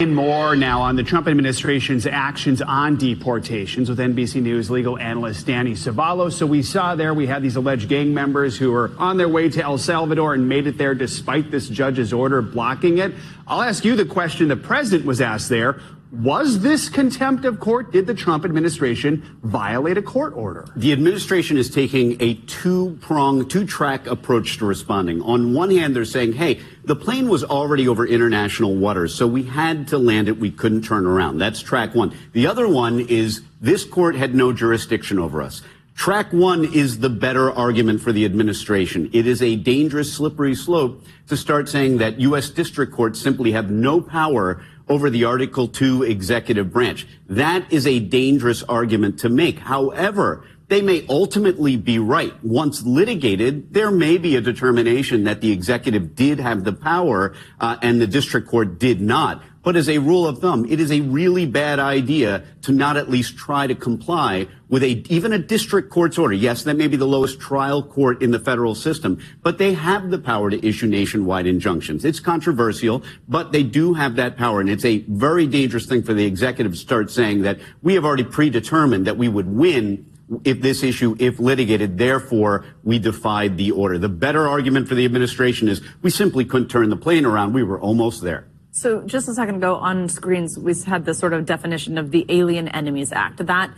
in more now on the Trump administration's actions on deportations with NBC News legal analyst Danny Savallo. So we saw there we had these alleged gang members who were on their way to El Salvador and made it there despite this judge's order blocking it. I'll ask you the question the president was asked there. Was this contempt of court? Did the Trump administration violate a court order? The administration is taking a two-track approach to responding. On one hand, they're saying, hey, the plane was already over international waters, so we had to land it. We couldn't turn around. That's track one. The other one is this court had no jurisdiction over us. Track one is the better argument for the administration. It is a dangerous, slippery slope to start saying that U.S. district courts simply have no power over the Article 2 executive branch. That is a dangerous argument to make. However, they may ultimately be right. Once litigated, there may be a determination that the executive did have the power and the district court did not. But as a rule of thumb, it is a really bad idea to not at least try to comply with even a district court's order. Yes, that may be the lowest trial court in the federal system, but they have the power to issue nationwide injunctions. It's controversial, but they do have that power. And it's a very dangerous thing for the executive to start saying that we have already predetermined that we would win if this issue, if litigated, therefore we defied the order. The better argument for the administration is we simply couldn't turn the plane around. We were almost there. So just a second ago on screens, we had this sort of definition of the Alien Enemies Act. That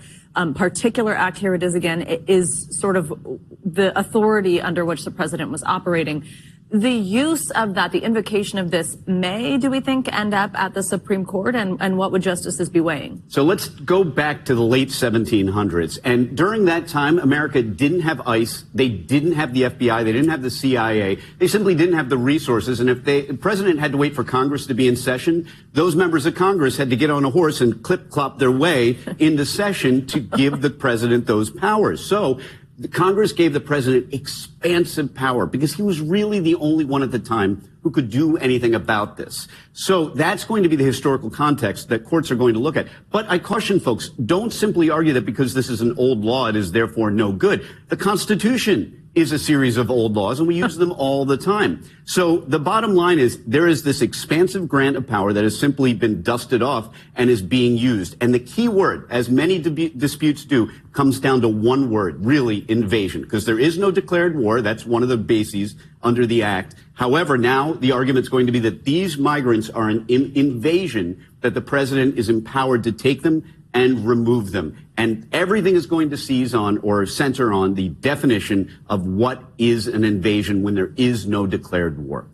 particular act, here it is again, it is sort of the authority under which the president was operating. The use of that, the invocation of this may, do we think, end up at the Supreme Court? And what would justices be weighing? So let's go back to the late 1700s. And during that time, America didn't have ICE. They didn't have the FBI. They didn't have the CIA. They simply didn't have the resources. And if the president had to wait for Congress to be in session, those members of Congress had to get on a horse and clip-clop their way into session to give the president those powers. So the Congress gave the president expansive power because he was really the only one at the time who could do anything about this. So that's going to be the historical context that courts are going to look at. But I caution folks, don't simply argue that because this is an old law, it is therefore no good. The Constitution is a series of old laws, and we use them all the time. So the bottom line is there is this expansive grant of power that has simply been dusted off and is being used. And the key word, as many disputes do, comes down to one word, really, invasion, because there is no declared war. That's one of the bases under the act. However, now the argument is going to be that these migrants are an invasion, that the president is empowered to take them and remove them. And everything is going to seize on or center on the definition of what is an invasion when there is no declared war.